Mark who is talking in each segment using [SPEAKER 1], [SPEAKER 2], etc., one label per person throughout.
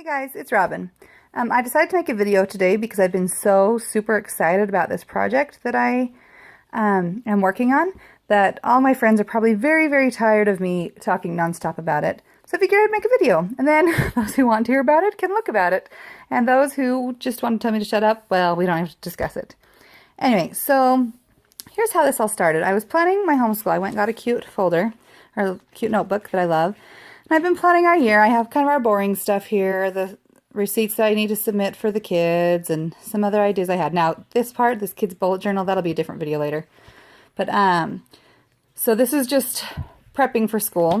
[SPEAKER 1] Hey guys, it's Robin. I decided to make a video today because I've been so super excited about this project that I am working on that all my friends are probably very tired of me talking nonstop about it. So I figured I'd make a video, and then those who want to hear about it can look about it, and those who just want to tell me to shut up, well, we don't have to discuss it. Anyway, so here's how this all started. I was planning my homeschool. I went and got a cute folder, or a cute notebook that I love. And I've been planning our year. I have kind of our boring stuff here, the receipts that I need to submit for the kids, and some other ideas I had. Now, this part, this kid's bullet journal, that'll be a different video later. But, so this is just prepping for school.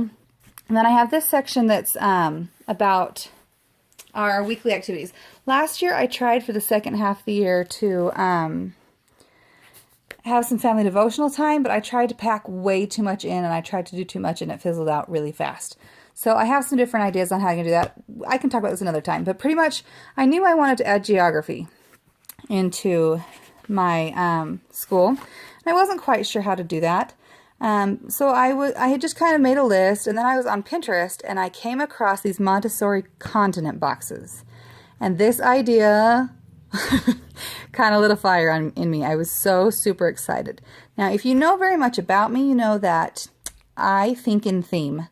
[SPEAKER 1] And then I have this section that's about our weekly activities. Last year, I tried for the second half of the year to have some family devotional time, but I tried to pack way too much in, and I tried to do too much, and it fizzled out really fast. So I have some different ideas on how I can do that. I can talk about this another time, but pretty much I knew I wanted to add geography into my school, and I wasn't quite sure how to do that. So I had just kind of made a list, and then I was on Pinterest, and I came across these Montessori continent boxes. And this idea kind of lit a fire in me. I was so super excited. Now, if you know very much about me, you know that I think in theme,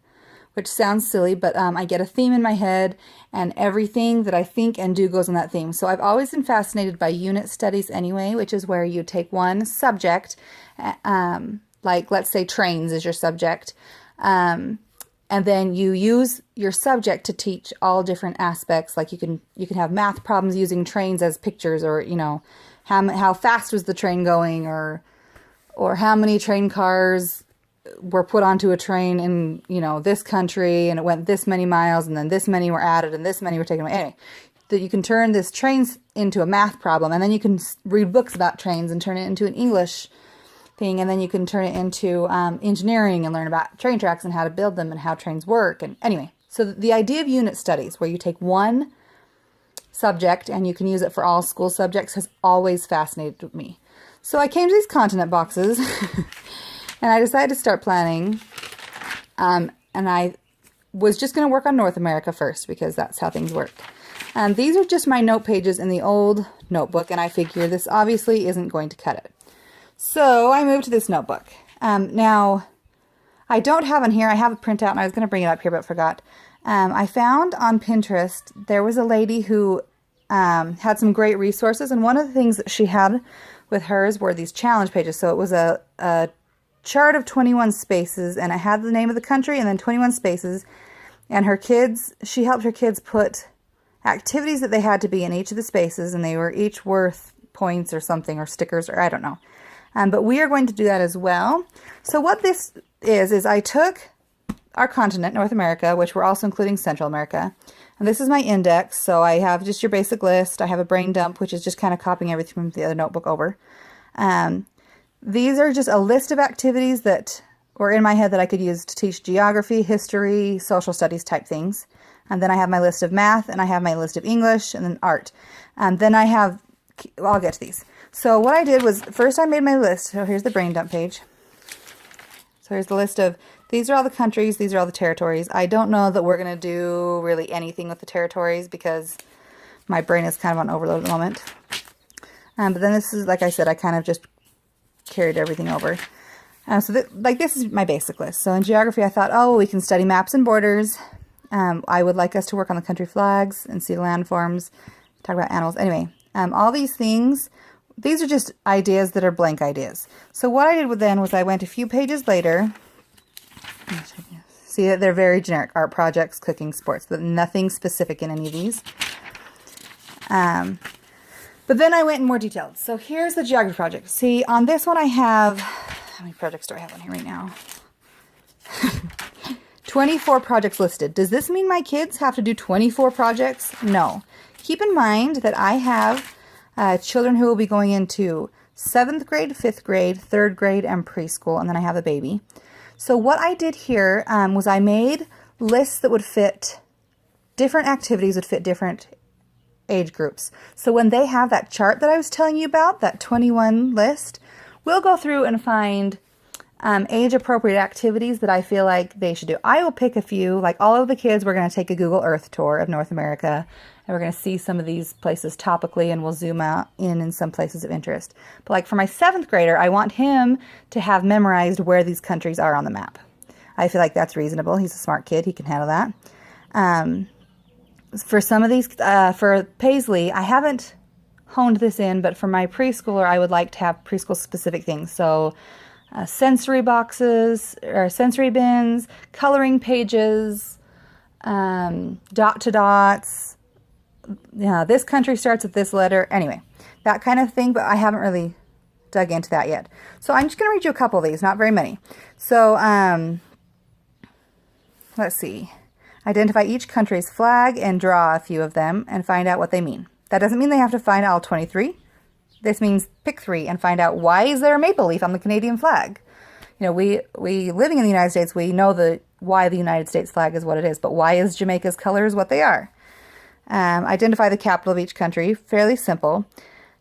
[SPEAKER 1] which sounds silly, but I get a theme in my head, and everything that I think and do goes on that theme. So I've always been fascinated by unit studies anyway, which is where you take one subject, like let's say trains is your subject, and then you use your subject to teach all different aspects. Like you can have math problems using trains as pictures, or you know, how fast was the train going, or how many train cars were put onto a train in, you know, this country, and it went this many miles, and then this many were added, and this many were taken away. Anyway, that you can turn this trains into a math problem, and then you can read books about trains and turn it into an English thing, and then you can turn it into engineering and learn about train tracks and how to build them and how trains work. And anyway, so the idea of unit studies, where you take one subject and you can use it for all school subjects, has always fascinated me. So I came to these continent boxes and I decided to start planning, and I was just going to work on North America first because that's how things work. And these are just my note pages in the old notebook, and I figure this obviously isn't going to cut it. So I moved to this notebook. Now, I don't have on here, I have a printout, and I was going to bring it up here but forgot. I found on Pinterest, there was a lady who had some great resources, and one of the things that she had with hers were these challenge pages. So it was a chart of 21 spaces, and it had the name of the country and then 21 spaces, and she helped her kids put activities that they had to be in each of the spaces, and they were each worth points or something, or stickers, or I don't know. But we are going to do that as well. So what this is I took our continent, North America, which we're also including Central America, and this is my index. So I have just your basic list. I have a brain dump, which is just kind of copying everything from the other notebook over. These are just a list of activities that were in my head that I could use to teach geography, history, social studies type things. And then I have my list of math, and I have my list of English, and then art. Then I have, well, I'll get to these. So what I did was, first I made my list. So here's the brain dump page. So here's the list of, these are all the countries, these are all the territories. I don't know that we're going to do really anything with the territories because my brain is kind of on overload at the moment. But then this is, like I said, I kind of just carried everything over. So this is my basic list. So in geography, I thought, oh, we can study maps and borders. I would like us to work on the country flags and see landforms, talk about animals. Anyway, all these things, these are just ideas that are blank ideas. So what I did then was I went a few pages later. See that they're very generic: art projects, cooking, sports, but nothing specific in any of these. But then I went in more detailed. So here's the geography project. See, on this one I have, how many projects do I have on here right now? 24 projects listed. Does this mean my kids have to do 24 projects? No. Keep in mind that I have children who will be going into 7th grade, 5th grade, 3rd grade, and preschool, and then I have a baby. So what I did here was I made lists that would fit, different activities would fit different age groups. So when they have that chart that I was telling you about, that 21 list, we'll go through and find age-appropriate activities that I feel like they should do. I will pick a few, like all of the kids, we're going to take a Google Earth tour of North America, and we're going to see some of these places topically, and we'll zoom out in some places of interest. But like for my 7th grader, I want him to have memorized where these countries are on the map. I feel like that's reasonable. He's a smart kid. He can handle that. For some of these, for Paisley, I haven't honed this in, but for my preschooler, I would like to have preschool-specific things. So sensory boxes or sensory bins, coloring pages, dot to dots. Yeah, this country starts with this letter. Anyway, that kind of thing, but I haven't really dug into that yet. So I'm just going to read you a couple of these, not very many. So let's see. Identify each country's flag and draw a few of them and find out what they mean. That doesn't mean they have to find all 23. This means pick 3 and find out, why is there a maple leaf on the Canadian flag? You know, we living in the United States, we know why the United States flag is what it is, but why is Jamaica's colors what they are? Identify the capital of each country. Fairly simple.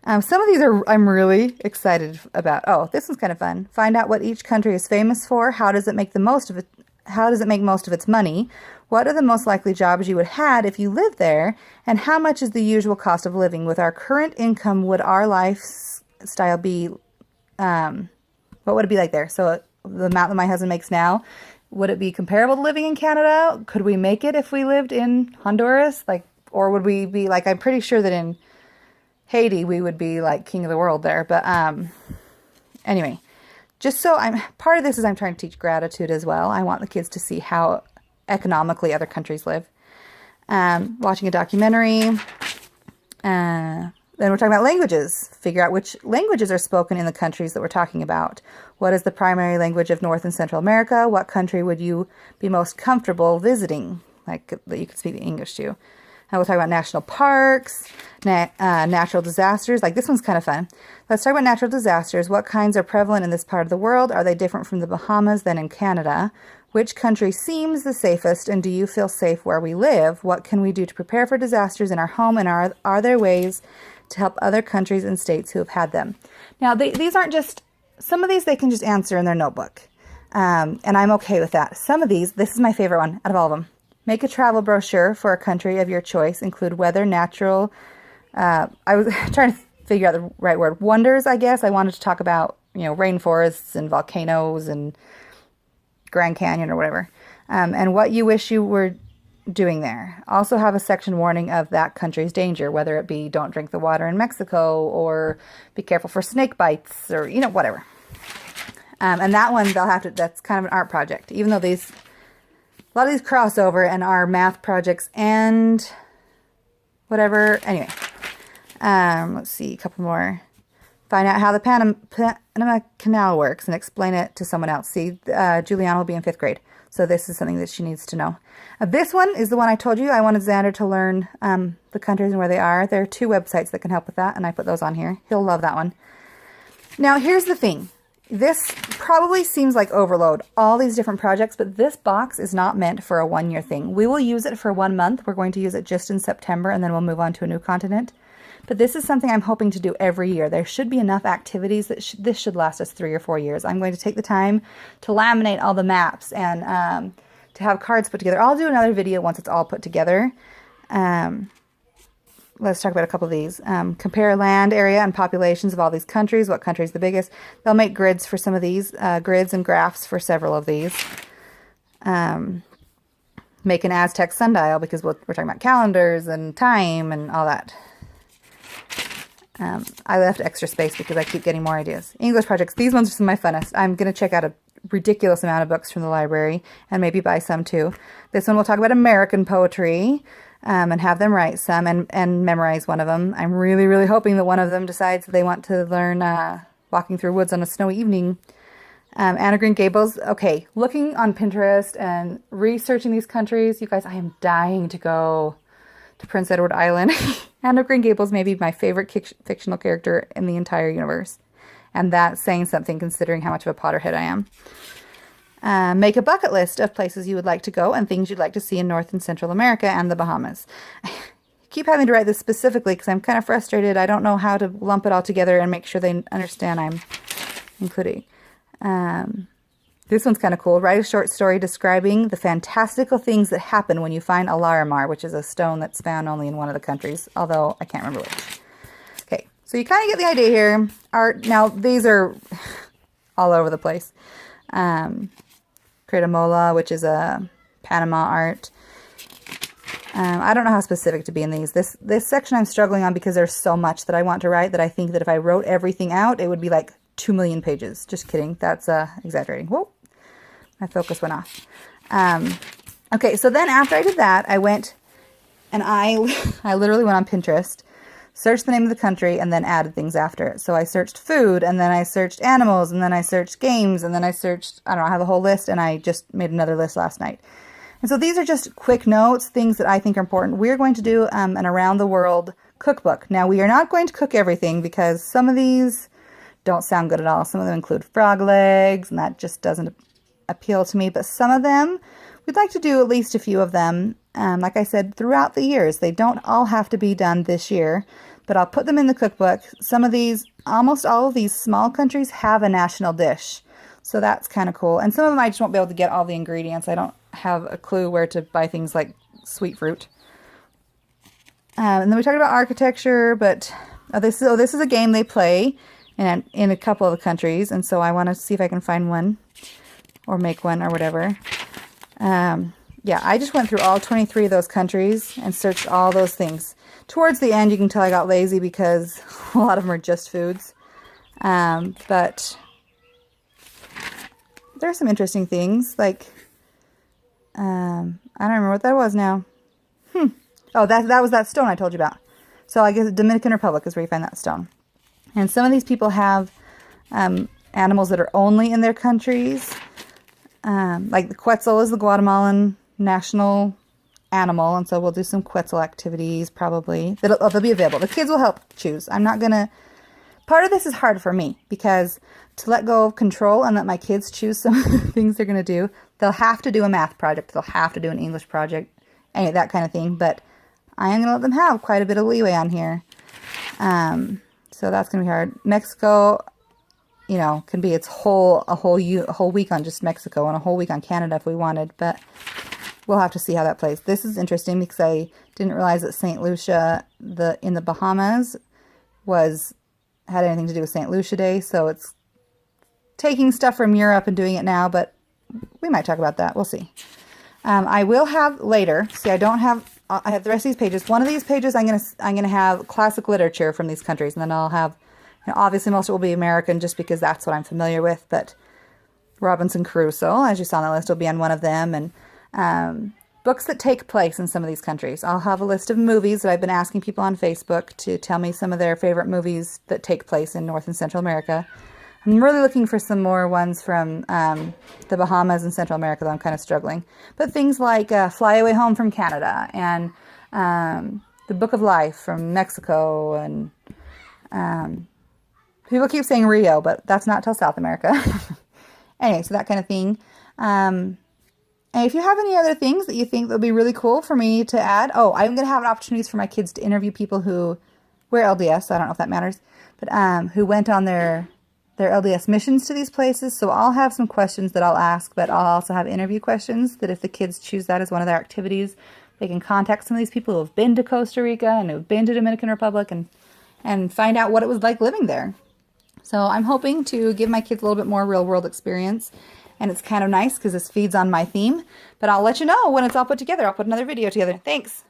[SPEAKER 1] Some of these I'm really excited about. Oh, this one's kind of fun. Find out what each country is famous for. How does it make the most of it? How does it make most of its money? What are the most likely jobs you would have if you lived there? And how much is the usual cost of living? With our current income, would our lifestyle be, what would it be like there? So the amount that my husband makes now, would it be comparable to living in Canada? Could we make it if we lived in Honduras? Or would we be like, I'm pretty sure that in Haiti, we would be like king of the world there. But anyway, just so part of this is I'm trying to teach gratitude as well. I want the kids to see how economically other countries live. Watching a documentary. Then we're talking about languages. Figure out which languages are spoken in the countries that we're talking about. What is the primary language of North and Central America? What country would you be most comfortable visiting, like that you could speak English to? We'll talk about national parks, natural disasters. Like this one's kind of fun. Let's talk about natural disasters. What kinds are prevalent in this part of the world? Are they different from the Bahamas than in Canada? Which country seems the safest, and do you feel safe where we live? What can we do to prepare for disasters in our home, and are there ways to help other countries and states who have had them? Now, these aren't just, some of these they can just answer in their notebook, and I'm okay with that. Some of these, this is my favorite one out of all of them. Make a travel brochure for a country of your choice. Include weather, natural, I was trying to figure out the right word, wonders, I guess. I wanted to talk about, rainforests and volcanoes and Grand Canyon or whatever, and what you wish you were doing there. Also have a section warning of that country's danger, whether it be don't drink the water in Mexico or be careful for snake bites or, whatever. And that one that's kind of an art project, even though a lot of these crossover and are math projects and whatever. Anyway, let's see, a couple more. Find out how the Panama Canal works and explain it to someone else. See, Juliana will be in 5th grade, so this is something that she needs to know. This one is the one I told you. I wanted Xander to learn the countries and where they are. There are 2 websites that can help with that, and I put those on here. He'll love that one. Now, here's the thing. This probably seems like overload, all these different projects, but this box is not meant for a 1-year thing. We will use it for 1 month. We're going to use it just in September, and then we'll move on to a new continent. But this is something I'm hoping to do every year. There should be enough activities that this should last us 3 or 4 years. I'm going to take the time to laminate all the maps and to have cards put together. I'll do another video once it's all put together. Let's talk about a couple of these. Compare land area and populations of all these countries. What country is the biggest? They'll make grids for some of these, grids and graphs for several of these. Make an Aztec sundial because we're talking about calendars and time and all that. I left extra space because I keep getting more ideas. English projects. These ones are some of my funnest. I'm going to check out a ridiculous amount of books from the library and maybe buy some too. This one we'll talk about American poetry and have them write some and memorize one of them. I'm really, really hoping that one of them decides they want to learn walking through woods on a snowy evening. Anne of Green Gables. Okay, looking on Pinterest and researching these countries. You guys, I am dying to go to Prince Edward Island. Anne of Green Gables may be my favorite fictional character in the entire universe. And that's saying something considering how much of a Potterhead I am. Make a bucket list of places you would like to go and things you'd like to see in North and Central America and the Bahamas. I keep having to write this specifically because I'm kind of frustrated. I don't know how to lump it all together and make sure they understand I'm including. This one's kind of cool. Write a short story describing the fantastical things that happen when you find a Larimar, which is a stone that's found only in one of the countries, although I can't remember which. Okay, so you kind of get the idea here. Art, now these are all over the place. Cretamola, which is a Panama art. I don't know how specific to be in these. This section I'm struggling on because there's so much that I want to write that I think that if I wrote everything out, it would be like 2 million pages. Just kidding. That's exaggerating. Whoa. My focus went off. Okay, so then after I did that, I went and I literally went on Pinterest, searched the name of the country, and then added things after it. So I searched food, and then I searched animals, and then I searched games, and then I searched, I don't know, I have a whole list, and I just made another list last night. And so these are just quick notes, things that I think are important. We're going to do an around the world cookbook. Now, we are not going to cook everything because some of these don't sound good at all. Some of them include frog legs, and that just doesn't appeal to me. But some of them, we'd like to do at least a few of them. Like I said, throughout the years. They don't all have to be done this year, but I'll put them in the cookbook. Some of these, almost all of these small countries have a national dish. So that's kind of cool. And some of them I just won't be able to get all the ingredients. I don't have a clue where to buy things like sweet fruit. And then we talked about architecture, but this is a game they play in a couple of the countries. And so I want to see if I can find one or make one or whatever. Yeah, I just went through all 23 of those countries and searched all those things. Towards the end, you can tell I got lazy because a lot of them are just foods. But there are some interesting things, like, I don't remember what that was now. Oh, that was that stone I told you about. So I guess the Dominican Republic is where you find that stone. And some of these people have animals that are only in their countries. Like the Quetzal is the Guatemalan national animal, and so we'll do some Quetzal activities probably. They'll be available. The kids will help choose. I'm not going to... Part of this is hard for me because to let go of control and let my kids choose some of the things they're going to do, they'll have to do a math project. They'll have to do an English project, any that kind of thing. But I am going to let them have quite a bit of leeway on here. So that's going to be hard. Mexico, you know, can be a whole week on just Mexico and a whole week on Canada if we wanted. But we'll have to see how that plays. This is interesting because I didn't realize that St. Lucia in the Bahamas had anything to do with St. Lucia Day. So it's taking stuff from Europe and doing it now, but we might talk about that. We'll see. I will have later. See, I have the rest of these pages. One of these pages I'm gonna have classic literature from these countries, and then I'll have, you know, obviously most of it will be American just because that's what I'm familiar with, but Robinson Crusoe, as you saw on the list, will be on one of them, and books that take place in some of these countries. I'll have a list of movies that I've been asking people on Facebook to tell me some of their favorite movies that take place in North and Central America. I'm really looking for some more ones from the Bahamas and Central America, though I'm kind of struggling. But things like Fly Away Home from Canada, and The Book of Life from Mexico, and people keep saying Rio, but that's not till South America. Anyway, so that kind of thing. And if you have any other things that you think that would be really cool for me to add, I'm going to have opportunities for my kids to interview people who wear LDS, so I don't know if that matters, but who went on their LDS missions to these places. So I'll have some questions that I'll ask, but I'll also have interview questions that if the kids choose that as one of their activities, they can contact some of these people who have been to Costa Rica and who've been to Dominican Republic and find out what it was like living there. So I'm hoping to give my kids a little bit more real world experience. And it's kind of nice because this feeds on my theme. But I'll let you know when it's all put together. I'll put another video together. Thanks.